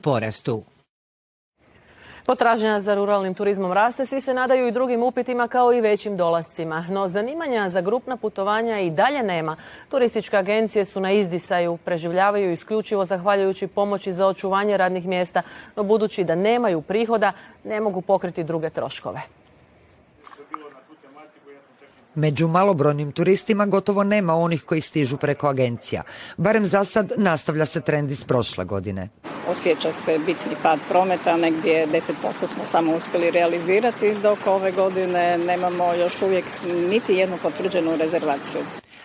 porastu. Potražnja za ruralnim turizmom raste, svi se nadaju i drugim upitima kao i većim dolascima. No zanimanja za grupna putovanja i dalje nema. Turističke agencije su na izdisaju, preživljavaju isključivo zahvaljujući pomoći za očuvanje radnih mjesta, no budući da nemaju prihoda, ne mogu pokriti druge troškove. Među malobrojnim turistima gotovo nema onih koji stižu preko agencija. Barem za sad nastavlja se trend iz prošle godine. Osjeća se bitni pad prometa, negdje 10% smo samo uspjeli realizirati, dok ove godine nemamo još uvijek niti jednu potvrđenu rezervaciju.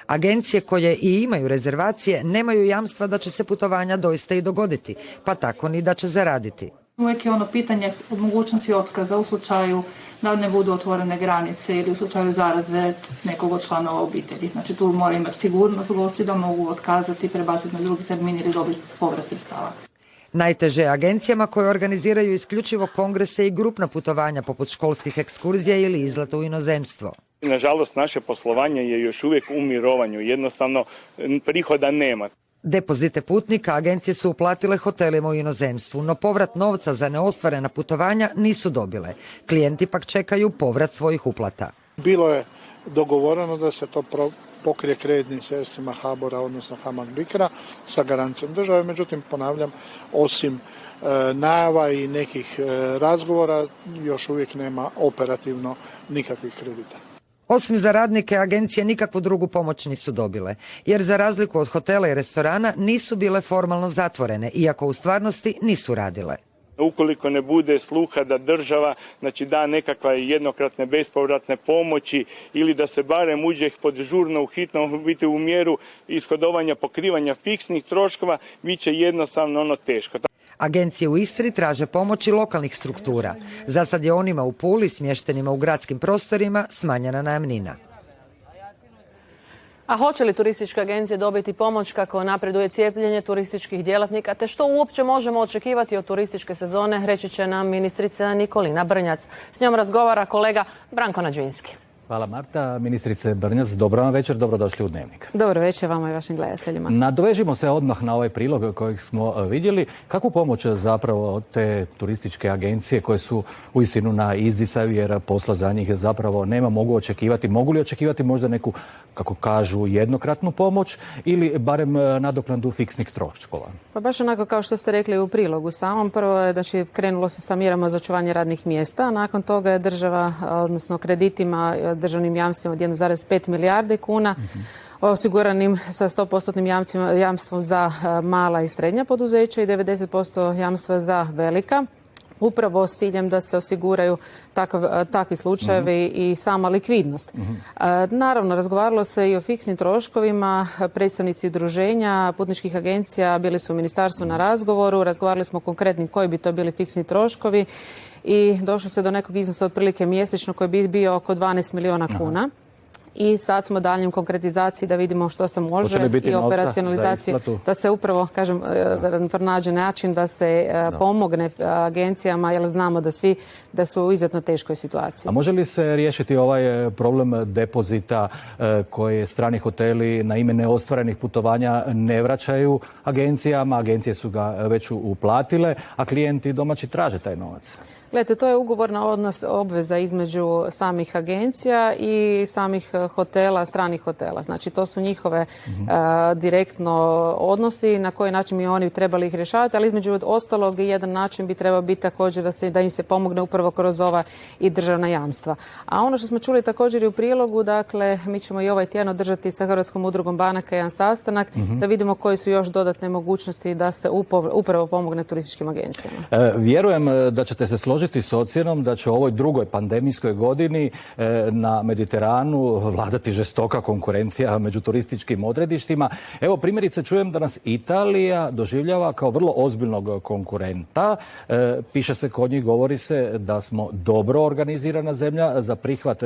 Agencije koje i imaju rezervacije nemaju jamstva da će se putovanja doista i dogoditi, pa tako ni da će zaraditi. Uvijek je ono pitanje o mogućnosti otkaza u slučaju da ne budu otvorene granice ili u slučaju zaraze nekog od članova obitelji. Znači tu mora imati sigurnost gosti da mogu otkazati, prebaciti na drugi termin ili dobiti povrat sredstava. Najteže je agencijama koje organiziraju isključivo kongrese i grupna putovanja poput školskih ekskurzija ili izleta u inozemstvo. Nažalost, naše poslovanje je još uvijek u mirovanju. Jednostavno, prihoda nema. Depozite putnika agencije su uplatile hotelima u inozemstvu, no povrat novca za neostvarena putovanja nisu dobile. Klijenti pak čekaju povrat svojih uplata. Bilo je dogovoreno da se to pokrije kreditnim sredstvima HBOR-a, odnosno HAMAG BICRA sa garancijom države. Međutim, ponavljam, osim najava i nekih razgovora, još uvijek nema operativno nikakvih kredita. Osim za radnike, agencije nikakvu drugu pomoć nisu dobile, jer za razliku od hotela i restorana nisu bile formalno zatvorene, iako u stvarnosti nisu radile. Ukoliko ne bude sluha da država da nekakve jednokratne bespovratne pomoći ili da se barem uđe pod žurno u hitno biti u mjeru ishodovanja pokrivanja fiksnih troškova, bit će jednostavno teško. Agencije u Istri traže pomoći lokalnih struktura. Za sad je onima u Puli, smještenima u gradskim prostorima, smanjena najamnina. A hoće li turističke agencije dobiti pomoć kako napreduje cijepljenje turističkih djelatnika, te što uopće možemo očekivati od turističke sezone, reći će nam ministrica Nikolina Brnjac. S njom razgovara kolega Branko Nađvinski. Hvala Marta. Ministrice Brnjac, dobro vam večer, dobrodošli u Dnevnik. Dobro večer vama i vašim gledateljima. Nadovežimo se odmah na ovaj prilog kojeg smo vidjeli. Kakvu pomoć zapravo te turističke agencije koje su uistinu na izdisaju jer posla za njih zapravo nema, mogu očekivati? Mogu li očekivati možda neku, kako kažu, jednokratnu pomoć ili barem nadoknadu fiksnih troškova? Pa baš onako kao što ste rekli u prilogu samom. Prvo je krenulo se sa mjerama za očuvanje radnih mjesta, a nakon toga je država, odnosno kreditima, državnim jamstvima od 1,5 milijarde kuna, osiguranim sa 100% jamstvom za mala i srednja poduzeća i 90% jamstva za velika, upravo s ciljem da se osiguraju takvi slučajevi i sama likvidnost. Naravno, razgovaralo se i o fiksnim troškovima. Predstavnici udruženja putničkih agencija bili su u ministarstvu na razgovoru, razgovarali smo konkretnim koji bi to bili fiksni troškovi i došlo se do nekog iznosa otprilike mjesečno koji bi bio oko 12 milijuna kuna. I sad smo daljnjim konkretizaciji da vidimo što se može i operacionalizaciji, da se upravo, kažem, pronađe način da se pomogne agencijama, jer znamo da su u izuzetno teškoj situaciji. A može li se riješiti ovaj problem depozita koje strani hoteli na ime neostvarenih putovanja ne vraćaju agencijama, agencije su ga već uplatile, a klijenti domaći traže taj novac? Gledajte, to je ugovorna obveza između samih agencija i samih hotela, stranih hotela. Znači, to su njihove direktno odnosi na koji način bi oni trebali ih rješavati, ali između ostalog jedan način bi trebao biti također da im se pomogne upravo kroz ova i državna jamstva. A ono što smo čuli također i u prilogu, dakle, mi ćemo i ovaj tjedan održati sa Hrvatskom udrugom banaka jedan sastanak da vidimo koje su još dodatne mogućnosti da se upravo pomogne turističkim agencijama. Vjerujem da ćete se složiti s ocjenom da će u ovoj drugoj pandemijskoj godini na Mediteranu vladati žestoka konkurencija među turističkim odredištima. Evo, primjerice, čujem da nas Italija doživljava kao vrlo ozbiljnog konkurenta. Piše se kod njih, govori se da smo dobro organizirana zemlja za prihvat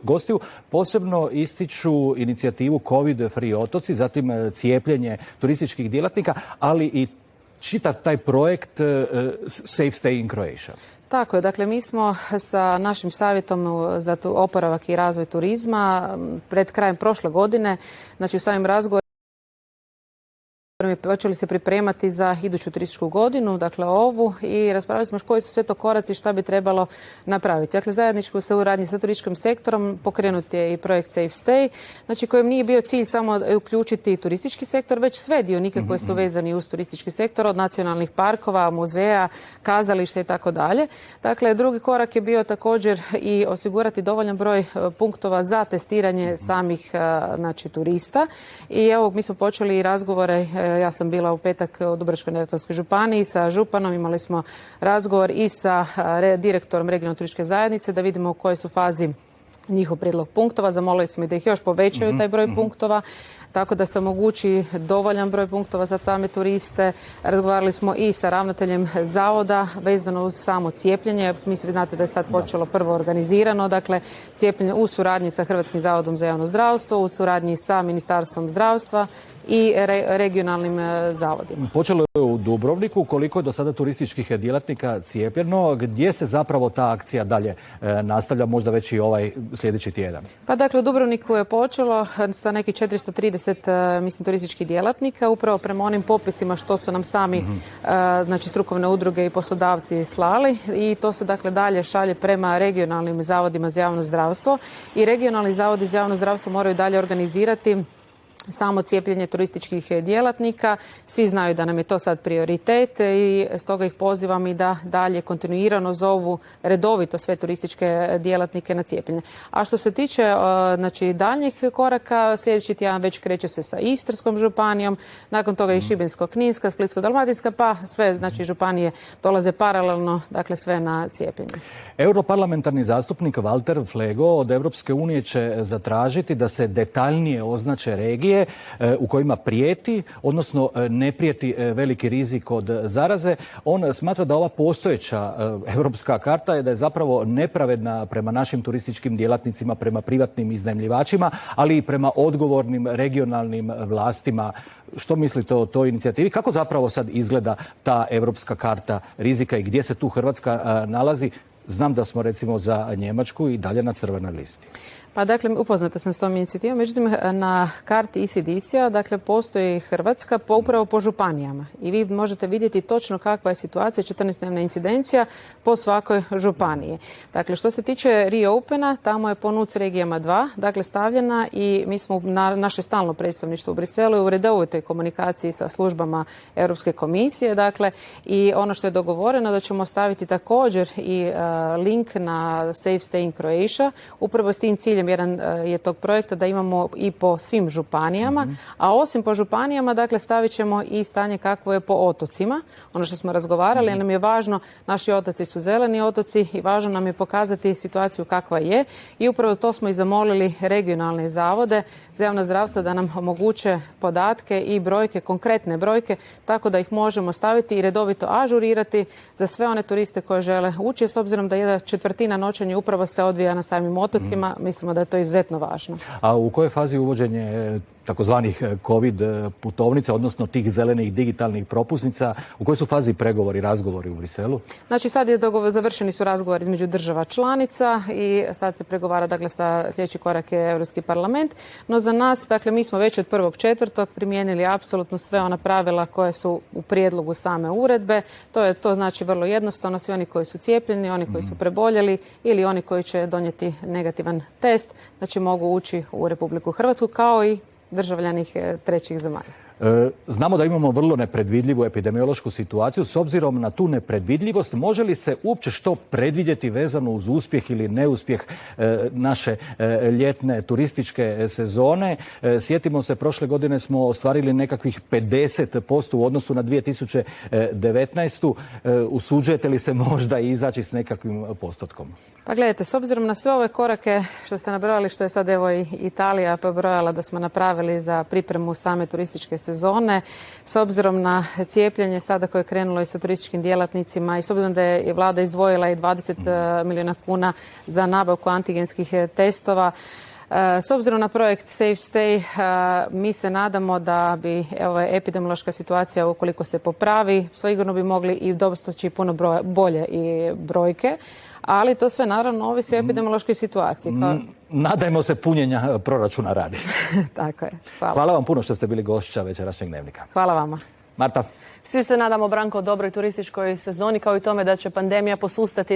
gostiju. Posebno ističu inicijativu COVID free otoci, zatim cijepljenje turističkih djelatnika, ali i čitav taj projekt Safe Stay in Croatia. Tako je, dakle mi smo sa našim savjetom za oporavak i razvoj turizma pred krajem prošle godine, znači u samim razgovorima počeli se pripremati za iduću turističku godinu, dakle ovu, i raspravili smo koji su sve to koraci, šta bi trebalo napraviti. Dakle, zajedničku suradnji sa turističkim sektorom pokrenut je i projekt Safe Stay, znači kojem nije bio cilj samo uključiti turistički sektor, već sve dionike koji su vezani uz turistički sektor, od nacionalnih parkova, muzeja, kazališta i tako dalje. Dakle, drugi korak je bio također i osigurati dovoljan broj punktova za testiranje samih turista. I evo, mi smo počeli razgovore. Ja sam bila u petak u Dubrovačko-neretvanskoj županiji sa županom, imali smo razgovor i sa direktorom regionalne turističke zajednice da vidimo u kojoj su fazi njihov prijedlog punktova. Zamolili smo i da ih još povećaju taj broj punktova, tako da se omogući dovoljan broj punktova za same turiste. Razgovarali smo i sa ravnateljem zavoda vezano uz samo cijepljenje. Mislim, znate da je sad počelo prvo organizirano, dakle cijepljenje u suradnji sa Hrvatskim zavodom za javno zdravstvo, u suradnji sa Ministarstvom zdravstva i regionalnim zavodima. Počelo je u Dubrovniku. Koliko je do sada turističkih cijepljeno? Cijepljeno? Gdje se zapravo ta akcija dalje nastavlja, možda već i ovaj sljedeći tjedan? Pa dakle, u Dubrovniku je počelo sa nekih 430 turističkih djelatnika, upravo prema onim popisima što su nam sami strukovne udruge i poslodavci slali, i to se dakle dalje šalje prema regionalnim zavodima za javno zdravstvo, i regionalni zavodi za javno zdravstvo moraju dalje organizirati samo cijepljenje turističkih djelatnika. Svi znaju da nam je to sad prioritet i stoga ih pozivam i da dalje kontinuirano zovu redovito sve turističke djelatnike na cijepljenje. A što se tiče daljnjih koraka, sljedeći tjedan već kreće se sa Istarskom županijom, nakon toga i Šibensko-kninska, Splitsko-dalmatinska, pa sve županije dolaze paralelno, dakle sve na cijepljenje. Europarlamentarni zastupnik Walter Flego od Europske unije će zatražiti da se detaljnije označe regije u kojima prijeti, odnosno ne prijeti veliki rizik od zaraze. On smatra da ova postojeća europska karta je da je zapravo nepravedna prema našim turističkim djelatnicima, prema privatnim iznajmljivačima, ali i prema odgovornim regionalnim vlastima. Što mislite o toj inicijativi? Kako zapravo sad izgleda ta europska karta rizika i gdje se tu Hrvatska nalazi? Znam da smo recimo za Njemačku i dalje na crvenoj listi. Pa dakle, upoznata sam s tom inicijativom, međutim na karti ECDC-a dakle postoji Hrvatska upravo po županijama i vi možete vidjeti točno kakva je situacija, 14-dnevna incidencija po svakoj županiji. Dakle, što se tiče reopena, tamo je po NUC regijama 2, dakle stavljena, i mi smo na naše stalno predstavništvo u Briselu u redovitoj komunikaciji sa službama Europske komisije, dakle, i ono što je dogovoreno da ćemo staviti također i link na Safe Stay in Croatia, upravo s tim ciljem. Jedan je tog projekta da imamo i po svim županijama, a osim po županijama, dakle, stavit ćemo i stanje kakvo je po otocima. Ono što smo razgovarali, nam je važno, naši otoci su zeleni otoci i važno nam je pokazati situaciju kakva je, i upravo to smo i zamolili regionalne zavode za javno zdravstvo da nam omoguće podatke i brojke, konkretne brojke, tako da ih možemo staviti i redovito ažurirati za sve one turiste koje žele ući, s obzirom da 1/4 noćenja upravo se odvija na samim otocima. Mislimo da je to izuzetno važno. A u kojoj fazi uvođenje takozvanih COVID putovnica, odnosno tih zelenih digitalnih propusnica, u kojoj su fazi pregovori, razgovori u Briselu? Znači sad završeni su razgovori između država članica i sad se pregovara, dakle, sa sljedeći korak je Europski parlament, no za nas, dakle, mi smo već od 1.4. primijenili apsolutno sve ona pravila koje su u prijedlogu same uredbe. To znači vrlo jednostavno, svi oni koji su cijepljeni, oni koji su preboljeli ili oni koji će donijeti negativan test, znači mogu ući u Republiku Hrvatsku kao i državljanih trećih zemalja. Znamo da imamo vrlo nepredvidljivu epidemiološku situaciju. S obzirom na tu nepredvidljivost, može li se uopće što predvidjeti vezano uz uspjeh ili neuspjeh naše ljetne turističke sezone? Sjetimo se, prošle godine smo ostvarili nekakvih 50% u odnosu na 2019. Usuđujete li se možda izaći s nekakvim postotkom? Pa gledajte, s obzirom na sve ove korake što ste nabrojali, što je sad evo i Italija pobrojala da smo napravili za pripremu same turističke sezone, s obzirom na cijepljenje sada koje je krenulo i sa turističkim djelatnicima i s obzirom da je vlada izdvojila i 20 milijuna kuna za nabavku antigenskih testova, S obzirom na projekt Safe Stay, mi se nadamo da bi epidemiološka situacija, ukoliko se popravi, sigurno bi mogli i dostići puno bolje i brojke, ali to sve naravno ovisi o epidemiološkoj situaciji. Nadajmo se punjenja proračuna radi. Tako je. Hvala. Hvala vam puno što ste bili gošća večerašnjeg Dnevnika. Hvala vama. Marta. Svi se nadamo, Branko, dobroj turističkoj sezoni, kao i tome da će pandemija posustati.